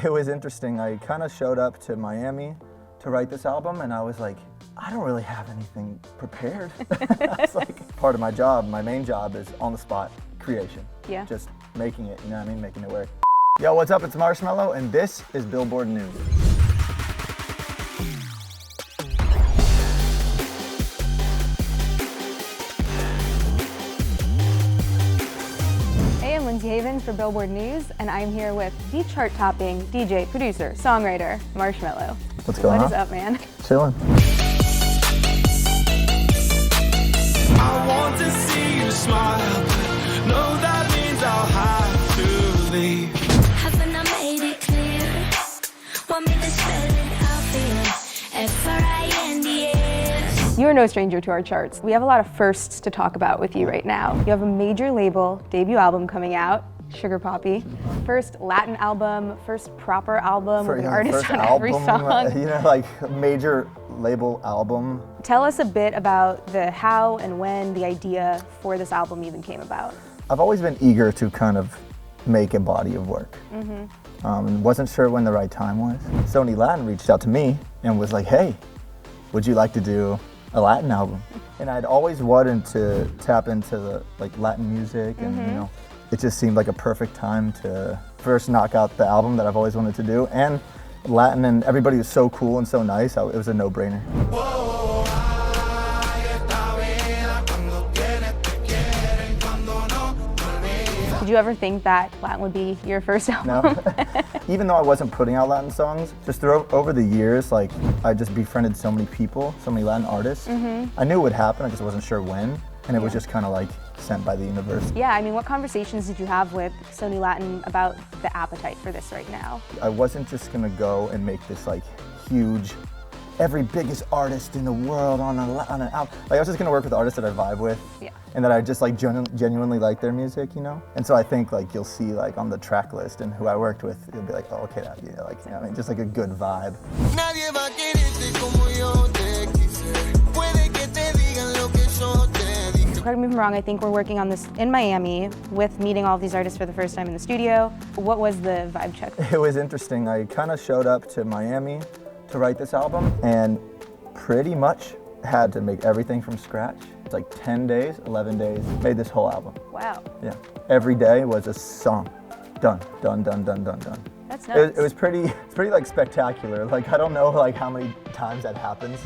It was interesting. I kind of showed up to Miami to write this album, and I was like, I don't really have anything prepared. That's like part of my job. My main job is on the spot creation. Yeah. Just making it, you know what I mean? Making it work. Yo, what's up? It's Marshmello, and this is Billboard News. For Billboard News, and I'm here with the chart-topping DJ, producer, songwriter, Marshmello. What's going on? What is up, man? Chilling. I want to see you smile, but no, that means I'll have to leave. Haven't I made it clear? Want me to spell it out for you? F-R-I-N-D-S. You are no stranger to our charts. We have a lot of firsts to talk about with you right now. You have a major label debut album coming out, Sugar Papi. First Latin album, first proper album with an artist on every song. You know, like major label album. Tell us a bit about the how and when the idea for this album even came about. I've always been eager to kind of make a body of work. And wasn't sure when the right time was. Sony Latin reached out to me and was like, hey, would you like to do a Latin album? And I'd always wanted to tap into the Latin music, and you know, it just seemed like a perfect time to first knock out the album that I've always wanted to do. And Latin, and everybody was so cool and so nice, it was a no-brainer. Did you ever think that Latin would be your first album? No. Even though I wasn't putting out Latin songs, just over the years, like, I just befriended so many people, so many Latin artists. I knew it would happen, I just wasn't sure when. And it was just kind of like sent by the universe. Yeah, I mean, what conversations did you have with Sony Latin about the appetite for this right now? I wasn't just gonna go and make this like huge, every biggest artist in the world on an album. Like, I was just gonna work with artists that I vibe with. Yeah. And that I just like genuinely like their music, you know? And so I think like you'll see like on the track list and who I worked with, you'll be like, oh, okay, that, yeah, like, you know what I mean? Just like a good vibe. Correct me if I'm wrong, I think we're working on this in Miami with meeting all of these artists for the first time in the studio. What was the vibe check? It was interesting. I kind of showed up to Miami to write this album and pretty much had to make everything from scratch. It's like 10 days, 11 days, made this whole album. Wow. Yeah. Every day was a song. Done, done, done, done, done, done. That's nuts. It was pretty like spectacular. Like, I don't know like how many times that happens.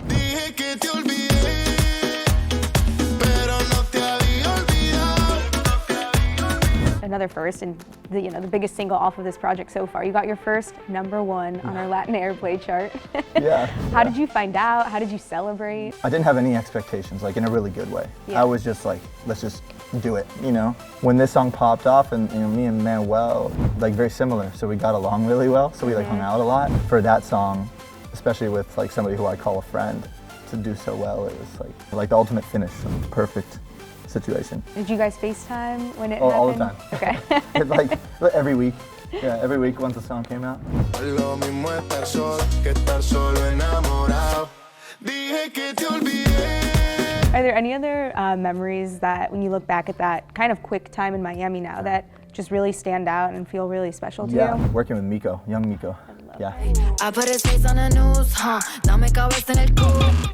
Another first, and the biggest single off of this project so far. You got your first #1 on our Latin Airplay chart. Yeah. How did you find out? How did you celebrate? I didn't have any expectations, like in a really good way. Yeah. I was just like, let's just do it, you know? When this song popped off, and you know, me and Manuel, like very similar, so we got along really well, so we like hung out a lot. For that song, especially with like somebody who I call a friend, to do so well, it was like the ultimate finish, perfect situation. Did you guys FaceTime when it happened? All the time. Okay. Like every week. Yeah, every week once the song came out. Are there any other memories that, when you look back at that kind of quick time in Miami now, that just really stand out and feel really special to you? Working with Miko, Young Miko. Yeah.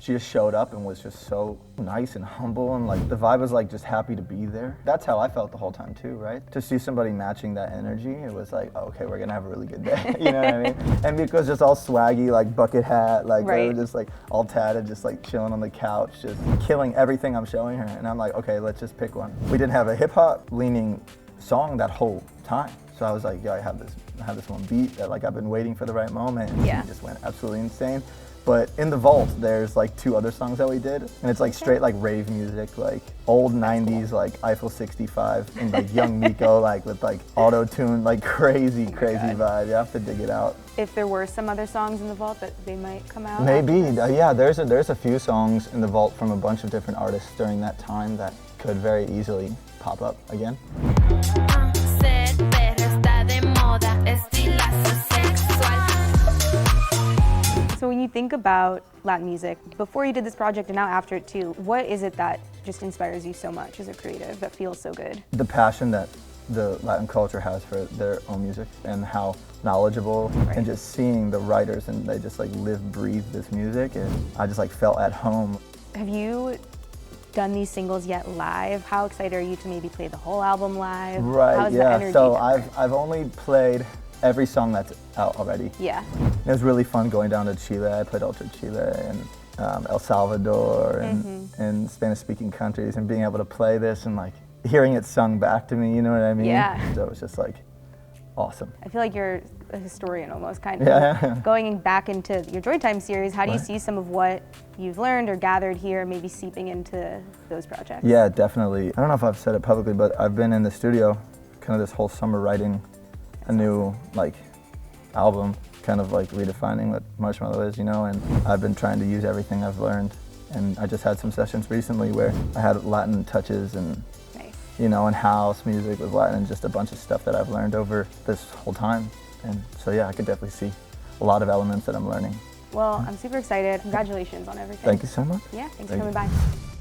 She just showed up and was just so nice and humble, and like the vibe was like just happy to be there. That's how I felt the whole time too, right? To see somebody matching that energy, it was like, oh, okay, we're gonna have a really good day. You know what I mean? And Miko's just all swaggy, like bucket hat, like they were just like all tatted, just like chilling on the couch, just killing everything I'm showing her. And I'm like, okay, let's just pick one. We didn't have a hip hop leaning song that whole time. So I was like, yeah, I have this one beat that like I've been waiting for the right moment, and she just went absolutely insane. But in the vault, there's like 2 other songs that we did, and it's like straight like rave music, like old 90s, like Eiffel 65, and like Young Miko, like with like auto-tune, like crazy vibe. You have to dig it out. If there were some other songs in the vault that they might come out? Maybe, yeah, there's a few songs in the vault from a bunch of different artists during that time that could very easily pop up again. So when you think about Latin music, before you did this project and now after it too, what is it that just inspires you so much as a creative, that feels so good? The passion that the Latin culture has for their own music and how knowledgeable, and just seeing the writers and they just like live, breathe this music, and I just like felt at home. Have you done these singles yet live? How excited are you to maybe play the whole album live? Right, How's the yeah, energy so different? I've only played every song that's out already. Yeah. It was really fun going down to Chile. I played Ultra Chile and El Salvador and Spanish-speaking countries, and being able to play this and like hearing it sung back to me, you know what I mean? Yeah. So it was just like awesome. I feel like you're a historian almost, kind of. Yeah. Going back into your Joytime series, how do you Right. see some of what you've learned or gathered here maybe seeping into those projects? Yeah, definitely. I don't know if I've said it publicly, but I've been in the studio kind of this whole summer writing a new like album, kind of like redefining what Marshmello is, you know, and I've been trying to use everything I've learned. And I just had some sessions recently where I had Latin touches and, Nice. you know, and house music with Latin and just a bunch of stuff that I've learned over this whole time. And so yeah, I could definitely see a lot of elements that I'm learning. Well, I'm super excited. Congratulations on everything. Thank you so much. Yeah, thanks for Thank coming you. by.